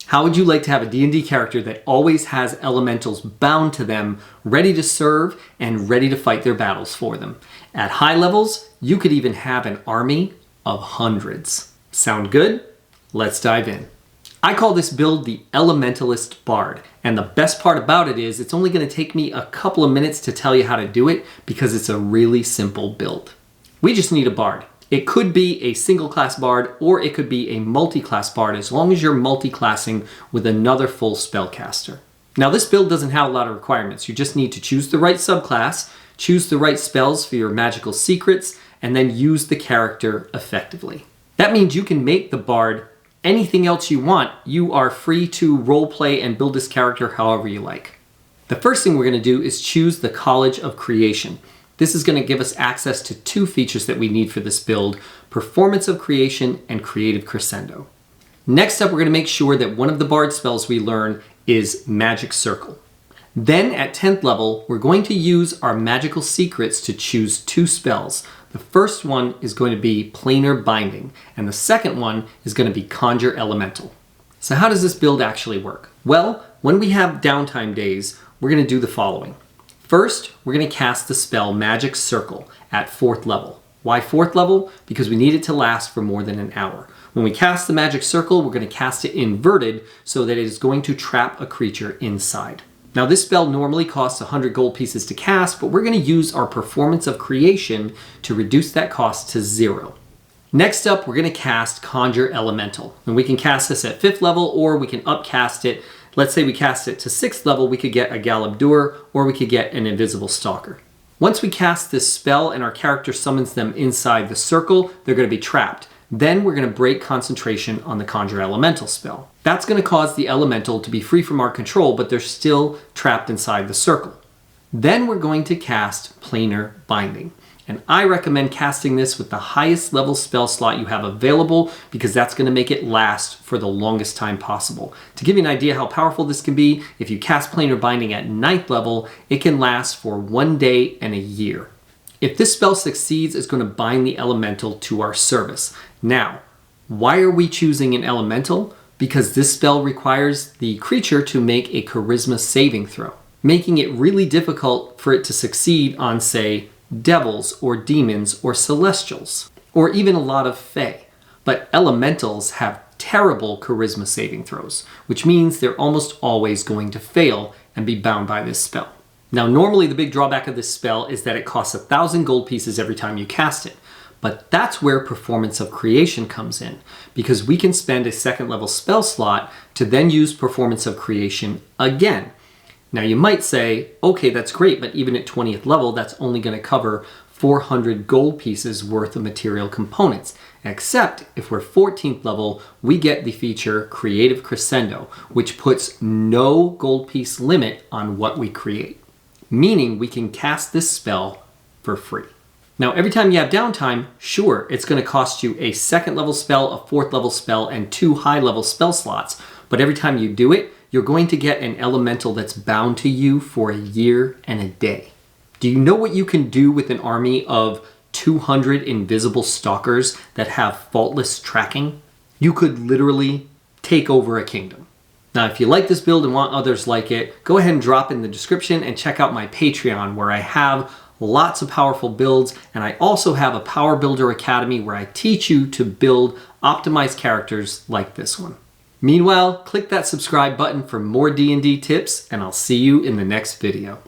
How would you like to have a D&D character that always has elementals bound to them, ready to serve and ready to fight their battles for them? At high levels, you could even have an army of hundreds. Sound good? Let's dive in. I call this build the Elementalist Bard, and the best part about it is it's only going to take me a couple of minutes to tell you how to do it because it's a really simple build. We just need a bard. It could be a single class bard or it could be a multi-class bard as long as you're multi-classing with another full spellcaster. Now this build doesn't have a lot of requirements. You just need to choose the right subclass, choose the right spells for your magical secrets, and then use the character effectively. That means you can make the bard anything else you want. You are free to roleplay and build this character however you like. The first thing we're going to do is choose the College of Creation. This is going to give us access to two features that we need for this build, Performance of Creation and Creative Cresendo. Next up, we're going to make sure that one of the bard spells we learn is Magic Circle. Then at 10th level, we're going to use our magical secrets to choose two spells. The first one is going to be Planar Binding, and the second one is going to be Conjur Elemental. So how does this build actually work? Well, when we have downtime days, we're going to do the following. First, we're going to cast the spell Magic Circle at 4th level. Why 4th level? Because we need it to last for more than an hour. When we cast the Magic Circle, we're going to cast it inverted so that it is going to trap a creature inside. Now this spell normally costs 100 gold pieces to cast, but we're going to use our Performance of Creation to reduce that cost to 0. Next up, we're going to cast Conjur Elemental. And we can cast this at 5th level or we can upcast it. Let's say we cast it to 6th level, we could get a Galabdur or we could get an Invisible Stalker. Once we cast this spell and our character summons them inside the circle, they're going to be trapped. Then we're going to break concentration on the Conjur Elemental spell. That's going to cause the elemental to be free from our control, but they're still trapped inside the circle. Then we're going to cast Planar Binding. And I recommend casting this with the highest level spell slot you have available because that's going to make it last for the longest time possible. To give you an idea how powerful this can be, if you cast Planar Binding at 9th level, it can last for 1 day and a year. If this spell succeeds, it's going to bind the elemental to our service. Now, why are we choosing an elemental? Because this spell requires the creature to make a charisma saving throw, making it really difficult for it to succeed on, say, devils or demons or celestials, or even a lot of fae. But elementals have terrible charisma saving throws, which means they're almost always going to fail and be bound by this spell. Now, normally the big drawback of this spell is that it costs 1,000 gold pieces every time you cast it. But that's where Performance of Creation comes in, because we can spend a 2nd level spell slot to then use Performance of Creation again. Now you might say, okay, that's great, but even at 20th level, that's only going to cover 400 gold pieces worth of material components. Except if we're 14th level, we get the feature Creative Cresendo, which puts no gold piece limit on what we create, meaning we can cast this spell for free. Now, every time you have downtime, sure, it's going to cost you a 2nd level spell, a 4th level spell, and 2 high level spell slots. But every time you do it, you're going to get an elemental that's bound to you for a year and a day. Do you know what you can do with an army of 200 invisible stalkers that have faultless tracking? You could literally take over a kingdom. Now, if you like this build and want others like it, go ahead and drop in the description and check out my Patreon where I have lots of powerful builds, and I also have a Power Builder Academy where I teach you to build optimized characters like this one. Meanwhile, click that subscribe button for more D&D tips, and I'll see you in the next video.